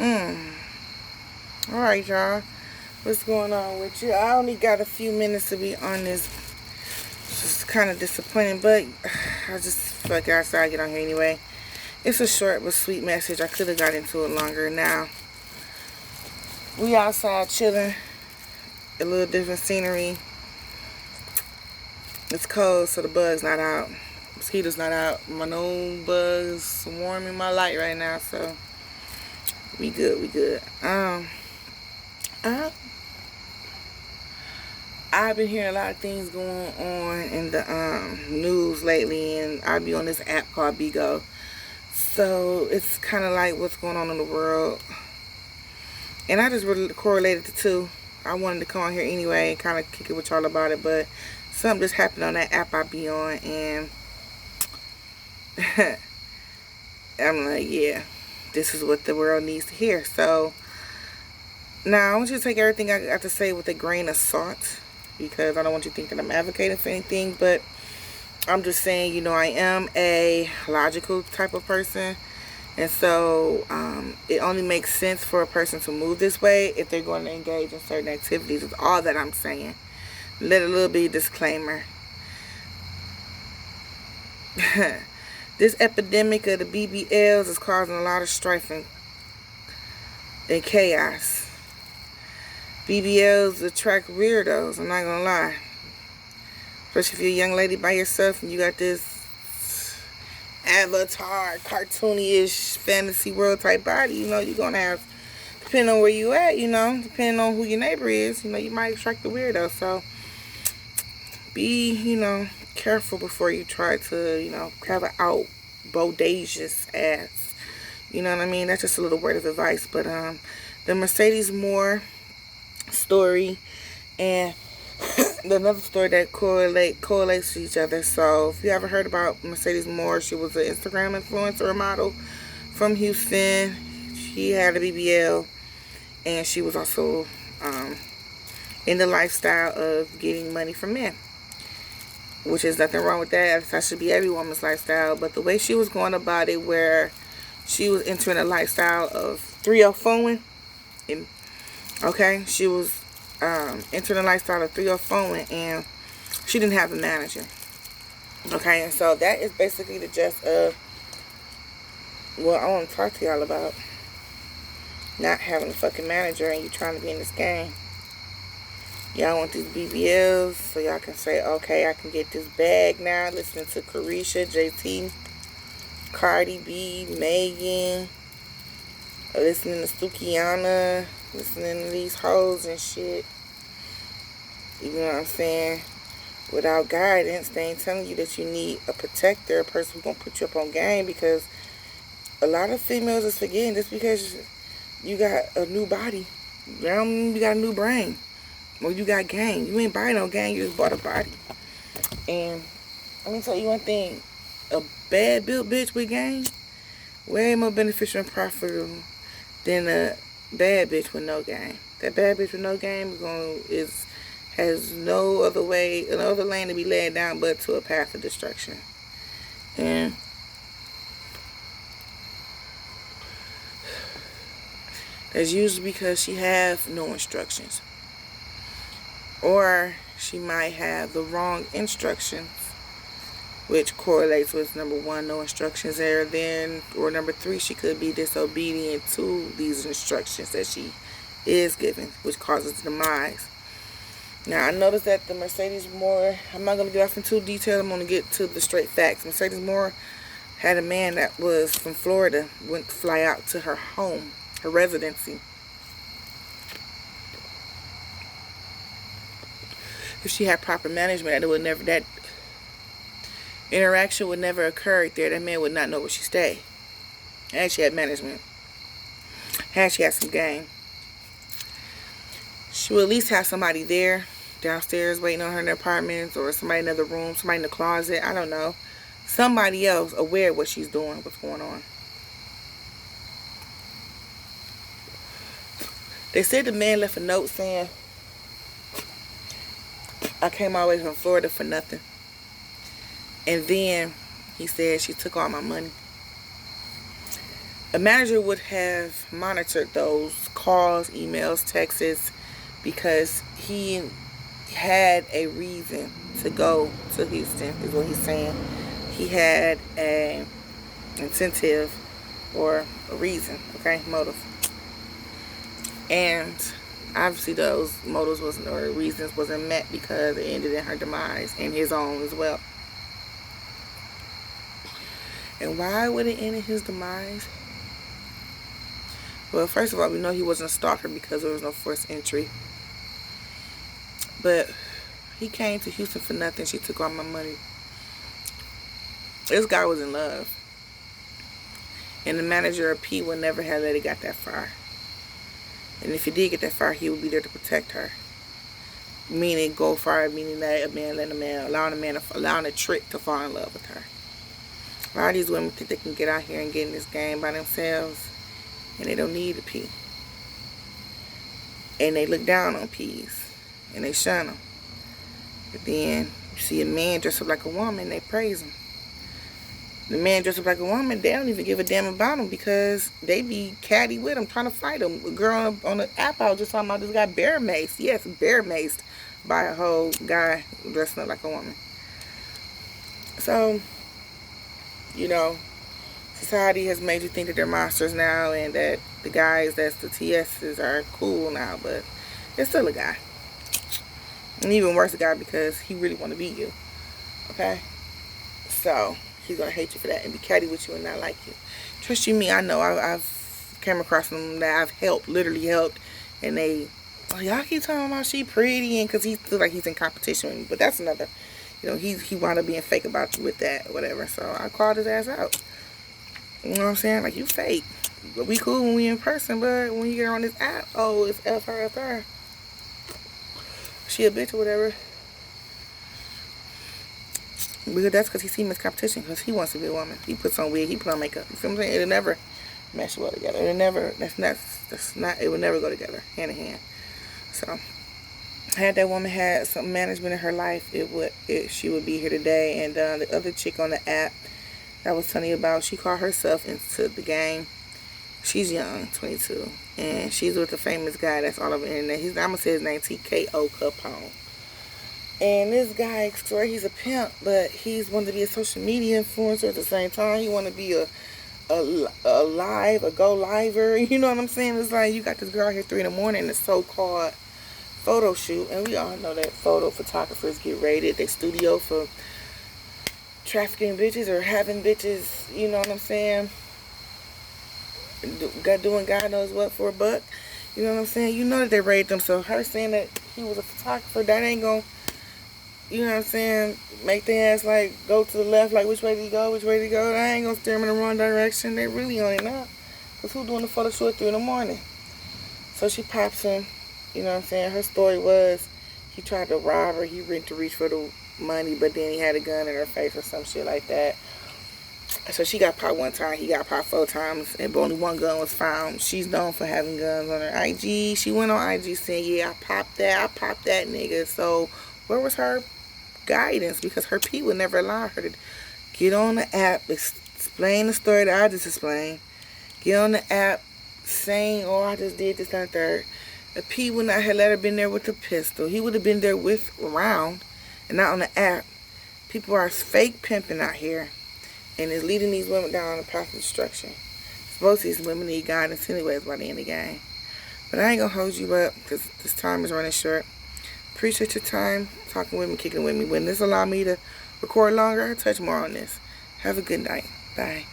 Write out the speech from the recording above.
Alright, y'all. What's going on with you? I only got a few minutes to be on this. It's just kind of disappointing, but I just feel like I gotta get on here anyway. It's a short but sweet message. I could have got into it longer. Now, we outside chilling. A little different scenery. It's cold, so the bug's not out. Mosquitoes not out. My no bugs swarming my light right now, so we good. I've been hearing a lot of things going on in the news lately, and I be on this app called Bigo. So it's kind of like what's going on in the world, and I just really correlated the two. I wanted to come on here anyway and kind of kick it with y'all about it, but something just happened on that app I be on, and I'm like, yeah, this is what the world needs to hear. So now I want you to take everything I got to say with a grain of salt, because I don't want you thinking I'm advocating for anything, but I'm just saying, you know, I am a logical type of person, and so it only makes sense for a person to move this way if they're going to engage in certain activities. Is all that I'm saying. Let a little bit of disclaimer. This epidemic of the BBLs is causing a lot of strife and chaos. BBLs attract weirdos, I'm not gonna lie. Especially if you're a young lady by yourself and you got this avatar, cartoony-ish, fantasy world type body, you know, you're gonna have, depending on where you at, you know, depending on who your neighbor is, you know, you might attract the weirdo. So be, you know, careful before you try to, you know, have an out bodacious ass. You know what I mean? That's just a little word of advice. But the Mercedes Moore story and another story that correlates to each other. So if you ever heard about Mercedes Moore, she was an Instagram influencer or model from Houston. She had a BBL, and she was also in the lifestyle of getting money from men, which is nothing wrong with that. That should be every woman's lifestyle. But the way she was going about it, where she was entering a lifestyle of 304ing, okay, she was entering a lifestyle of 304ing, and she didn't have a manager. Okay, and so that is basically the gist of what I want to talk to y'all about. Not having a fucking manager and you trying to be in this game. Y'all want these BBLs so y'all can say, okay, I can get this bag now. Listening to Carisha, JT, Cardi B, Megan, listening to Sukiana, listening to these hoes and shit. You know what I'm saying? Without guidance, they ain't telling you that you need a protector, a person who's gonna put you up on game, because a lot of females is forgetting just because you got a new body, that don't mean you got a new brain. Well, you got gang. You ain't buying no gang, you just bought a body. And let me tell you one thing. A bad built bitch with gang, way more beneficial and profitable than a bad bitch with no gang. That bad bitch with no gang has no other way, another lane to be led down but to a path of destruction. And that's usually because she have no instructions. Or she might have the wrong instructions, which correlates with number one, no instructions there then, or number three, she could be disobedient to these instructions that she is given, which causes demise. Now, I noticed that the Mercedes Moore, I'm not going to get off in too detail, I'm going to get to the straight facts. Mercedes Moore had a man that was from Florida, went to fly out to her home, her residency. If she had proper management, that interaction would never occur right there. That man would not know where she stayed. And she had management. And she had some game. She would at least have somebody there, downstairs, waiting on her in the apartments, or somebody in another room, somebody in the closet, I don't know. Somebody else aware of what she's doing, what's going on. They said the man left a note saying, I came all the way from Florida for nothing. And then he said she took all my money. a manager would have monitored those calls, emails, texts, because he had a reason to go to Houston, is what he's saying. He had an incentive or a reason, okay, motive. And obviously those motives wasn't, or reasons wasn't met, because it ended in her demise and his own as well. And why would it end in his demise? Well, first of all, we know he wasn't a stalker because there was no forced entry. But he came to Houston for nothing. She took all my money. This guy was in love. And the manager of P would never have let it got that far. And if he did get that far, he would be there to protect her. Meaning go far, meaning that a man letting a man, allowing a trick to fall in love with her. A lot of these women think they can get out here and get in this game by themselves, and they don't need a P. And they look down on P's, and they shun them. But then you see a man dress up like a woman, they praise him. The man dressed up like a woman, they don't even give a damn about him, because they be catty with him, trying to fight him. A girl on the app I was just talking about, this guy bear maced. Yes, bear maced by a whole guy dressing up like a woman. So, you know, society has made you think that they're monsters now, and that the guys that's the TSs are cool now, but it's still a guy. And even worse, a guy, because he really want to be you. Okay? So he's going to hate you for that and be catty with you and not like you. Trust you me, I know. I've came across them that I've helped, literally helped, and they, oh, y'all keep talking about she pretty, and because he feels like he's in competition with me. But that's another, you know, he wound up being fake about you with that or whatever. So I called his ass out. You know what I'm saying? Like, you fake. But we cool when we in person, but when you get on this app, oh, it's F her, F her. She a bitch or whatever. Because that's because he sees him as competition, because he wants to be a woman. He puts on wig, he put on makeup. You feel what I'm saying? It'll never mesh well together. It'll never, it will never go together, hand in hand. So, had that woman had some management in her life, she would be here today. And the other chick on the app that I was telling you about, she called herself into the game. She's young, 22, and she's with a famous guy that's all over the internet. I'm going to say his name, TKO Capone. And this guy, I swear he's a pimp, but he's wanted to be a social media influencer at the same time. He want to be a go liver. You know what I'm saying? It's like, you got this girl here 3 in the morning, the so-called photo shoot. And we all know that photo photographers get raided. They studio for trafficking bitches or having bitches, you know what I'm saying? Doing God knows what for a buck. You know what I'm saying? You know that they raided them. So her saying that he was a photographer, that ain't gonna, you know what I'm saying, make their ass like go to the left, like which way to go, which way to go. That ain't gonna steer them in the wrong direction. They really on it now. Because who doing the photo shoot at 3 in the morning? So she pops him, you know what I'm saying? Her story was he tried to rob her. He went to reach for the money, but then he had a gun in her face or some shit like that. So she got popped 1 time, he got popped 4 times, and only 1 gun was found. She's known for having guns on her IG. She went on IG saying, yeah, I popped that nigga. So where was her guidance? Because her P would never allow her to get on the app, explain the story that I just explained, get on the app saying, oh, I just did this and third. The P would not have let her been there with the pistol. He would have been there with a round and not on the app. People are fake pimping out here, and is leading these women down the path of destruction. Most of these women need guidance anyways by the end of the game. But I ain't gonna hold you up, because this time is running short. Appreciate your time talking with me, kicking with me. When this allow me to record longer, I'll touch more on this. Have a good night. Bye.